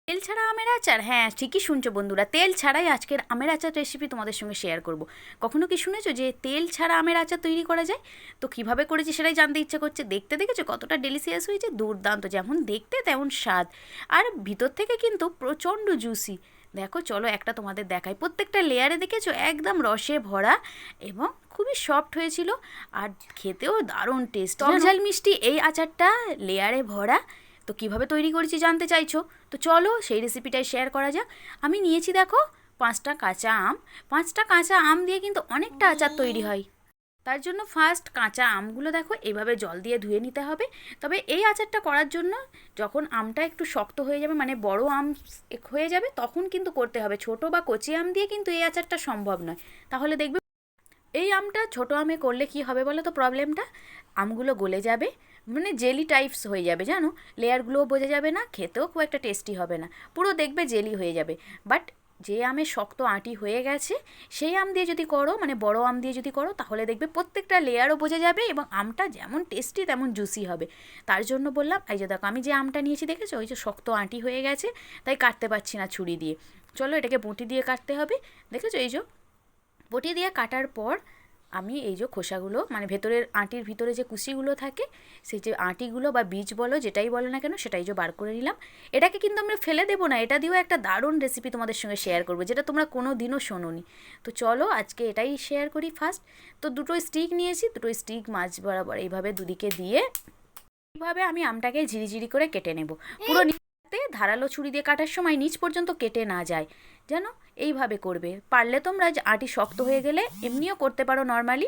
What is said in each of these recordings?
তেল ছাড়া আমের আচার, হ্যাঁ ঠিকই শুনছো বন্ধুরা, তেল ছাড়াই আজকের আমের আচার রেসিপি তোমাদের সঙ্গে শেয়ার করব। কখনো কি শুনেছো যে তেল ছাড়া আমের আচার তৈরি করা যায়? তো কিভাবে করেছি সেটাই জানতে ইচ্ছে করছে। দেখতে দেখেছো কতটা ডেলিসিয়াস হয়েছে, দুর্দান্ত, যেমন দেখতে তেমন স্বাদ, আর ভিতর থেকে কিন্তু প্রচণ্ড জুসি। দেখো চলো একটা তোমাদের দেখাই। প্রত্যেকটা লেয়ারে দেখেছো একদম রসে ভরা এবং খুবই সফট হয়েছিল, আর খেতেও দারুণ টেস্ট, টক ঝাল মিষ্টি এই আচারটা লেয়ারে ভরা। তো কিভাবে তৈরি করেছি জানতে চাইছো? তো চলো সেই রেসিপিটাই শেয়ার করা যাক। আমি নিয়েছি দেখো 5টা কাঁচা আম। 5টা কাঁচা আম দিয়ে কিন্তু অনেকটা আচার তৈরি হয়। তার জন্য ফার্স্ট কাঁচা আমগুলো দেখো এইভাবে জল দিয়ে ধুয়ে নিতে হবে। তবে এই আচারটা করার জন্য যখন আমটা একটু শক্ত হয়ে যাবে, মানে বড় আম হয়ে যাবে, তখন কিন্তু করতে হবে। ছোট বা কচি আম দিয়ে কিন্তু এই আচারটা সম্ভব নয়। তাহলে দেখবে এই আমটা ছোট আমে করলে কি হবে বলো তো প্রবলেমটা, আমগুলো গলে যাবে, মানে জেলি টাইপস হয়ে যাবে জানো, লেয়ারগুলোও বোঝা যাবে না, খেতেও খুব একটা টেস্টি হবে না, পুরো দেখবে জেলি হয়ে যাবে। বাট যে আমে শক্ত আঁটি হয়ে গেছে সেই আম দিয়ে যদি করো, মানে বড় আম দিয়ে যদি করো, তাহলে দেখবে প্রত্যেকটা লেয়ারও বোঝা যাবে এবং আমটা যেমন টেস্টি তেমন জুসি হবে। তার জন্য বললাম, এই যে দেখো আমি যে আমটা নিয়েছি দেখেছো, ওই যে শক্ত আঁটি হয়ে গেছে, তাই কাটতে পারছি না ছুরি দিয়ে। চলো এটাকে বঁটি দিয়ে কাটতে হবে। দেখেছো এই যে বটি দিয়ে কাটার পর আমি এই যে খোসাগুলো, মানে ভেতরের আঁটির ভিতরে যে কুশিগুলো থাকে, সেই যে আঁটিগুলো বা বীজ বলো যেটাই বলো না কেন, সেটাই যে বার করে নিলাম। এটাকে কিন্তু আমরা ফেলে দেবো না, এটা দিয়েও একটা দারুণ রেসিপি তোমাদের সঙ্গে শেয়ার করবো, যেটা তোমরা কোনো দিনও শোনোনি। তো চলো আজকে এটাই শেয়ার করি ফার্স্ট। তো দুটো স্টিক নিয়েছি, দুটো স্টিক মাছ বরাবর এইভাবে দুদিকে দিয়ে এইভাবে আমি আমটাকে ঝিরিঝিরি করে কেটে নেব। পুরো নিচে ধারালো ছুরি দিয়ে কাটার সময় নিচ পর্যন্ত কেটে না যায় যেন, এইভাবে করবে। পারলে তোমরা যে আটি শক্ত হয়ে গেলে এমনিও করতে পারো নর্মালি,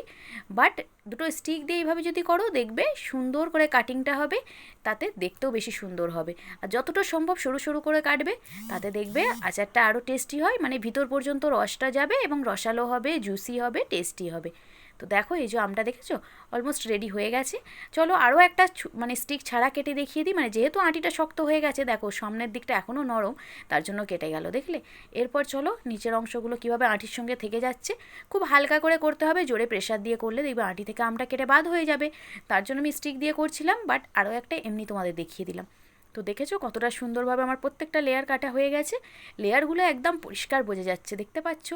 বাট দুটো স্টিক দিয়ে এইভাবে যদি করো দেখবে সুন্দর করে কাটিংটা হবে, তাতে দেখতেও বেশি সুন্দর হবে। আর যতটা সম্ভব সরু সরু করে কাটবে, তাতে দেখবে আচারটা আরও টেস্টি হয়, মানে ভিতর পর্যন্ত রসটা যাবে এবং রসালো হবে, জুসি হবে, টেস্টি হবে। তো দেখো এই যে আমটা দেখেছো অলমোস্ট রেডি হয়ে গেছে। চলো আরও একটা মানে স্টিক ছাড়া কেটে দেখিয়ে দিই, মানে যেহেতু আটিটা শক্ত হয়ে গেছে, দেখো সামনের দিকটা এখনও নরম, তার জন্য কেটে গেল দেখলে। এরপর চলো নিচের অংশগুলো কীভাবে আটির সঙ্গে থেকে যাচ্ছে, খুব হালকা করে করতে হবে, জোরে প্রেশার দিয়ে করলে দেখবে আটি থেকে আমটা কেটে বাদ হয়ে যাবে। তার জন্য আমি স্টিক দিয়ে করছিলাম, বাট আরও একটা এমনি তোমাদের দেখিয়ে দিলাম। তো দেখেছো কতটা সুন্দরভাবে আমার প্রত্যেকটা লেয়ার কাটা হয়ে গেছে, লেয়ারগুলো একদম পরিষ্কার বোঝা যাচ্ছে, দেখতে পাচ্ছ।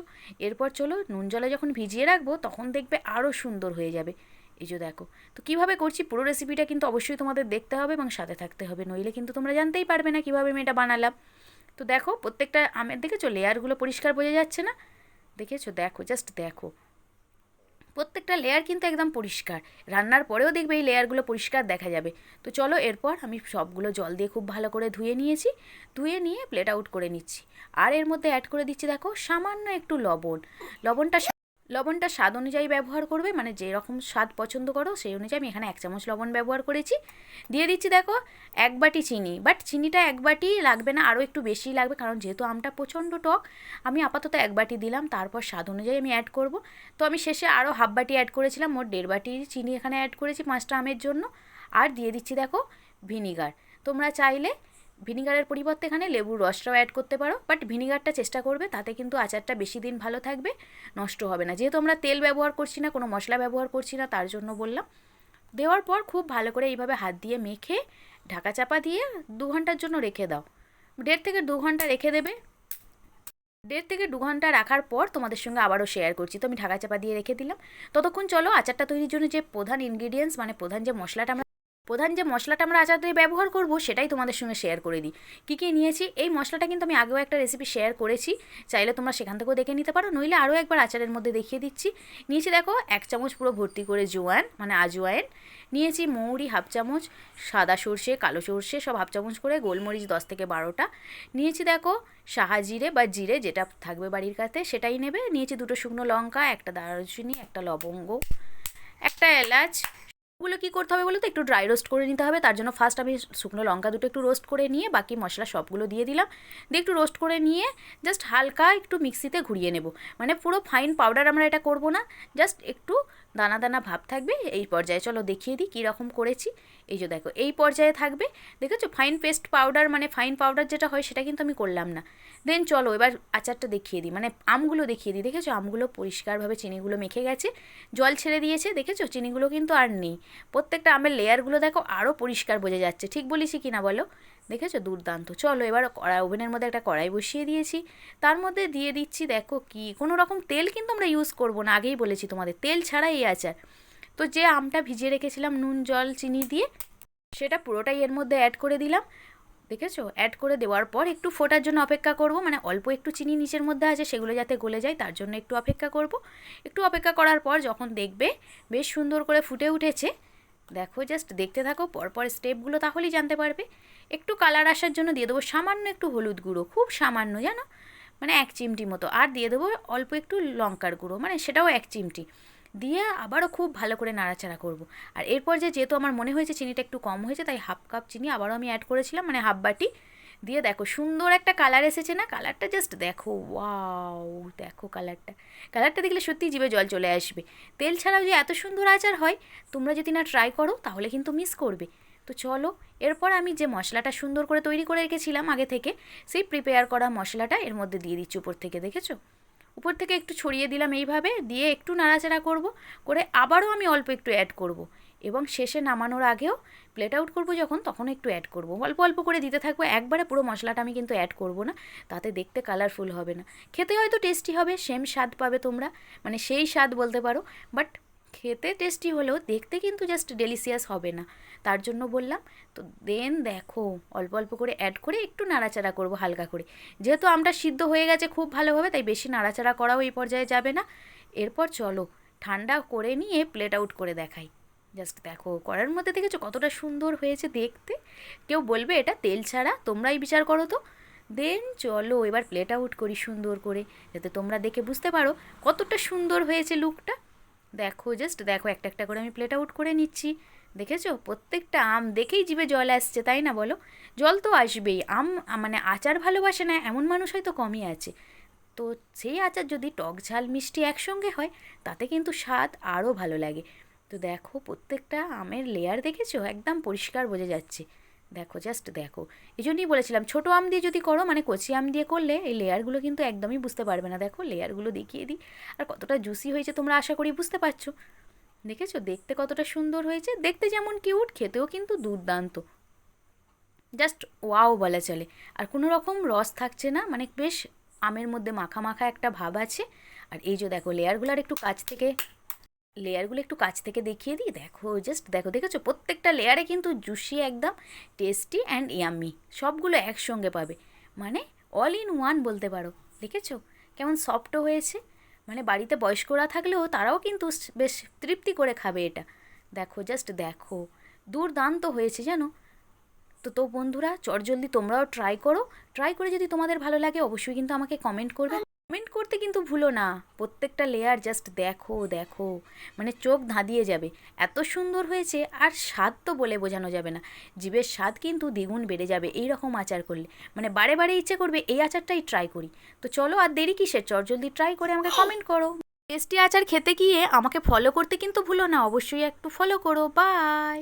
এরপর চলো নুন জলে যখন ভিজিয়ে রাখবো তখন দেখবে আরও সুন্দর হয়ে যাবে। এই যে দেখো, তো কীভাবে করছি পুরো রেসিপিটা কিন্তু অবশ্যই তোমাদের দেখতে হবে এবং সাথে থাকতে হবে, নইলে কিন্তু তোমরা জানতেই পারবে না কীভাবে আমি এটা বানালাম। তো দেখো প্রত্যেকটা আমের দেখেছো লেয়ারগুলো পরিষ্কার বোঝা যাচ্ছে না, দেখেছো, দেখো জাস্ট দেখো প্রত্যেকটা লেয়ার কিন্তু একদম পরিষ্কার। রান্নার পরেও দেখবে এই লেয়ারগুলো পরিষ্কার দেখা যাবে। তো চলো এরপর আমি সবগুলো জল দিয়ে খুব ভালো করে ধুয়ে নিয়েছি, ধুয়ে নিয়ে প্লেট আউট করে নিচ্ছি। আর এর মধ্যে অ্যাড করে দিচ্ছি দেখো সামান্য একটু লবণ। লবণটা লবণটা স্বাদ অনুযায়ী ব্যবহার করবে, মানে যেরকম স্বাদ পছন্দ করো সেই অনুযায়ী। আমি এখানে 1 চামচ লবণ ব্যবহার করেছি। দিয়ে দিচ্ছি দেখো 1 বাটি চিনি, বাট চিনিটা 1 বাটি লাগবে না, আরও একটু বেশি লাগবে, কারণ যেহেতু আমটা প্রচণ্ড টক। আমি আপাতত 1 বাটি দিলাম, তারপর স্বাদ অনুযায়ী আমি অ্যাড করব। তো আমি শেষে আরও হাফ বাটি অ্যাড করেছিলাম, মোট 1.5 বাটি চিনি এখানে অ্যাড করেছি 5টা আমের জন্য। আর দিয়ে দিচ্ছি দেখো ভিনিগার। তোমরা চাইলে ভিনিগারের পরিবর্তে এখানে লেবুর রসটাও অ্যাড করতে পারো, বাট ভিনিগারটা চেষ্টা করবে, তাতে কিন্তু আচারটা বেশি দিন ভালো থাকবে, নষ্ট হবে না। যেহেতু আমরা তেল ব্যবহার করছি না, কোনো মশলা ব্যবহার করছি না, তার জন্য বললাম। দেওয়ার পর খুব ভালো করে এইভাবে হাত দিয়ে মেখে ঢাকা চাপা দিয়ে 2 ঘন্টার জন্য রেখে দাও। 1.5 থেকে 2 ঘন্টা রেখে দেবে। 1.5 থেকে 2 ঘন্টা রাখার পর তোমাদের সঙ্গে আবারও শেয়ার করছি। তো আমি ঢাকা চাপা দিয়ে রেখে দিলাম। ততক্ষণ চলো আচারটা তৈরির জন্য যে প্রধান ইনগ্রিডিয়েন্টস, মানে প্রধান যে মশলাটা আমরা আচার দিয়ে ব্যবহার করব, সেটাই তোমাদের সঙ্গে শেয়ার করে দিই। কী কী নিয়েছি, এই মশলাটা কিন্তু আমি আগেও একটা রেসিপি শেয়ার করেছি, চাইলে তোমরা সেখান থেকেও দেখে নিতে পারো, নইলে আরও একবার আচারের মধ্যে দেখিয়ে দিচ্ছি। নিয়েছি দেখো 1 চামচ পুরো ভর্তি করে জোয়ান, মানে আজওয়াইন। নিয়েছি মৌরি হাফ চামচ, সাদা সর্ষে কালো সর্ষে সব হাফ চামচ করে, গোলমরিচ 10 থেকে 12টা। নিয়েছি দেখো সাহা জিরে বা জিরে যেটা থাকবে বাড়ির কাছে সেটাই নেবে। নিয়েছি 2টো শুকনো লঙ্কা, একটা দারুচিনি, একটা লবঙ্গ, একটা এলাচ। ওগুলো কী করতে হবে বলো তো, একটু ড্রাই রোস্ট করে নিতে হবে। তার জন্য ফার্স্ট আমি শুকনো লঙ্কা দুটো একটু রোস্ট করে নিয়ে বাকি মশলা সবগুলো দিয়ে দিলাম, দিয়ে একটু রোস্ট করে নিয়ে জাস্ট হালকা একটু মিক্সিতে ঘুরিয়ে নেব। মানে পুরো ফাইন পাউডার আমরা এটা করব না, জাস্ট একটু দানা দানা ভাব থাকবে এই পর্যায়ে। চলো দেখিয়ে দিই কীরকম করেছি। এই যে দেখো এই পর্যায়ে থাকবে, দেখেছো ফাইন পেস্ট পাউডার, মানে ফাইন পাউডার যেটা হয় সেটা কিন্তু আমি করলাম না। দেন চলো এবার আচারটা দেখিয়ে দিই, মানে আমগুলো দেখিয়ে দিই। দেখেছো আমগুলো পরিষ্কারভাবে চিনিগুলো মেখে গেছে, জল ছেড়ে দিয়েছে, দেখেছো চিনিগুলো কিন্তু আর নেই। প্রত্যেকটা আমের লেয়ারগুলো দেখো আরও পরিষ্কার বোঝা যাচ্ছে, ঠিক বলেছি কি না বলো। দেখেছো দুর্দান্ত। চলো এবার ওভেনের মধ্যে একটা কড়াই বসিয়ে দিয়েছি, তার মধ্যে দিয়ে দিচ্ছি দেখো কি, কোনো রকম তেল কিন্তু আমরা ইউজ করব না, আগেই বলেছি তোমাদের তেল ছাড়া এই আচার। তো যে আমটা ভিজিয়ে রেখেছিলাম নুন জল চিনি দিয়ে, সেটা পুরোটাই এর মধ্যে অ্যাড করে দিলাম। দেখেছো অ্যাড করে দেওয়ার পর একটু ফোটার জন্য অপেক্ষা করব, মানে অল্প একটু চিনি নিচের মধ্যে আছে সেগুলো যাতে গলে যায় তার জন্য একটু অপেক্ষা করব। একটু অপেক্ষা করার পর যখন দেখবে বেশ সুন্দর করে ফুটে উঠেছে, দেখো জাস্ট দেখতে থাকো পরপর স্টেপগুলো, তাহলেই জানতে পারবে। একটু কালার আসার জন্য দিয়ে দেবো সামান্য একটু হলুদ গুঁড়ো, খুব সামান্য জানো, মানে 1 চিমটি মতো। আর দিয়ে দেবো অল্প একটু লঙ্কার গুঁড়ো, মানে সেটাও 1 চিমটি দিয়ে আবারও খুব ভালো করে নাড়াচাড়া করব। আর এরপর যেহেতু আমার মনে হয়েছে চিনিটা একটু কম হয়েছে, তাই হাফ কাপ চিনি আবারও আমি অ্যাড করেছিলাম, মানে হাফ বাটি দিয়ে। দেখো সুন্দর একটা কালার এসেছে না, কালারটা জাস্ট দেখো, ওয়াও দেখো কালারটা, কালারটা দেখলে সত্যিই জিভে জল চলে আসবে। তেল ছাড়াও যে এত সুন্দর আচার হয়, তোমরা যদি না ট্রাই করো তাহলে কিন্তু মিস করবে। তো চলো এরপর আমি যে মশলাটা সুন্দর করে তৈরি করে রেখেছিলাম আগে থেকে, সেই প্রিপেয়ার করা মশলাটা এর মধ্যে দিয়ে দিচ্ছি উপর থেকে, দেখেছো উপর থেকে একটু ছড়িয়ে দিলাম এইভাবে, দিয়ে একটু নাড়াচাড়া করব, করে আবারও আমি অল্প একটু অ্যাড করব, এবং শেষে নামানোর আগেও প্লেট আউট করব যখন, তখন একটু অ্যাড করব, অল্প অল্প করে দিতে থাকবো, একবারে পুরো মশলাটা আমি কিন্তু অ্যাড করব না, তাতে দেখতে কালারফুল হবে না, খেতে হয়তো টেস্টি হবে, সেম স্বাদ পাবে তোমরা, মানে সেই স্বাদ বলতে পারো, বাট খেতে টেস্টি হলেও দেখতে কিন্তু জাস্ট ডেলিশিয়াস হবে না, তার জন্য বললাম। তো দেন দেখো অল্প অল্প করে অ্যাড করে একটু নাড়াচাড়া করব হালকা করে, যেহেতু আমটা সিদ্ধ হয়ে গেছে খুব ভালোভাবে, তাই বেশি নাড়াচাড়া করাও এই পর্যায়ে যাবে না। এরপর চলো ঠান্ডা করে নিয়ে প্লেট আউট করে দেখাই। জাস্ট দেখো কড়ার মধ্যে দেখেছো কতটা সুন্দর হয়েছে দেখতে, কেউ বলবে এটা তেল ছাড়া, তোমরাই বিচার করো তো। দেন চলো এবার প্লেট আউট করি সুন্দর করে, যাতে তোমরা দেখে বুঝতে পারো কতটা সুন্দর হয়েছে লুকটা। দেখো জাস্ট দেখো একটা একটা করে আমি প্লেট আউট করে নিচ্ছি, দেখেছো প্রত্যেকটা আম দেখেই জিভে জল আসছে, তাই না বলো? জল তো আসবেই, মানে আচার ভালোবাসে না এমন মানুষ হয়তো কমই আছে। তো সেই আচার যদি টক ঝাল মিষ্টি একসঙ্গে হয়, তাতে কিন্তু স্বাদ আরও ভালো লাগে। তো দেখো প্রত্যেকটা আমের লেয়ার দেখেছো একদম পরিষ্কার বোঝা যাচ্ছে, দেখো জাস্ট দেখো। এই জন্যই বলেছিলাম ছোটো আম দিয়ে যদি করো, মানে কচি আম দিয়ে করলে এই লেয়ারগুলো কিন্তু একদমই বুঝতে পারবে না। দেখো লেয়ারগুলো দেখিয়ে দিই, আর কতটা জুসি হয়েছে তোমরা আশা করি বুঝতে পারছো। দেখেছো দেখতে কতটা সুন্দর হয়েছে, দেখতে যেমন কিউট, খেতেও কিন্তু দুর্দান্ত, জাস্ট ওয়াও বলা চলে। আর কোনো রকম রস থাকছে না, মানে বেশ আমের মধ্যে মাখা মাখা একটা ভাব আছে। আর এই যে দেখো লেয়ারগুলো একটু কাছ থেকে দেখিয়ে দিই, দেখো জাস্ট দেখো, দেখেছো প্রত্যেকটা লেয়ারে কিন্তু জুসি একদম, টেস্টি অ্যান্ড ইয়াম্মি, সবগুলো একসঙ্গে পাবে, মানে অল ইন ওয়ান বলতে পারো। দেখেছো কেমন সফটও হয়েছে, মানে বাড়িতে বয়স্করা থাকলেও তারাও কিন্তু বেশ তৃপ্তি করে খাবে এটা। দেখো জাস্ট দেখো দুর্দান্ত হয়েছে জানো। তো বন্ধুরা চটজলদি তোমরাও ট্রাই করো, ট্রাই করে যদি তোমাদের ভালো লাগে অবশ্যই কিন্তু আমাকে কমেন্ট করবে, কমেন্ট করতে কিন্তু ভুলো না। প্রত্যেকটা লেয়ার জাস্ট দেখো দেখো, মানে চোখ ধাঁধিয়ে যাবে, এত সুন্দর হয়েছে। আর স্বাদ তো বলে বোঝানো যাবে না, জিভের স্বাদ কিন্তু দ্বিগুণ বেড়ে যাবে এই রকম আচার করলে, মানে বারে বারে ইচ্ছে করবে এই আচারটাই ট্রাই করি। তো চলো আর দেরি কিসের, চটজলদি ট্রাই করে আমাকে কমেন্ট করো। টেস্টি আচার খেতে গিয়ে আমাকে ফলো করতে কিন্তু ভুলো না, অবশ্যই একটু ফলো করো। বাই।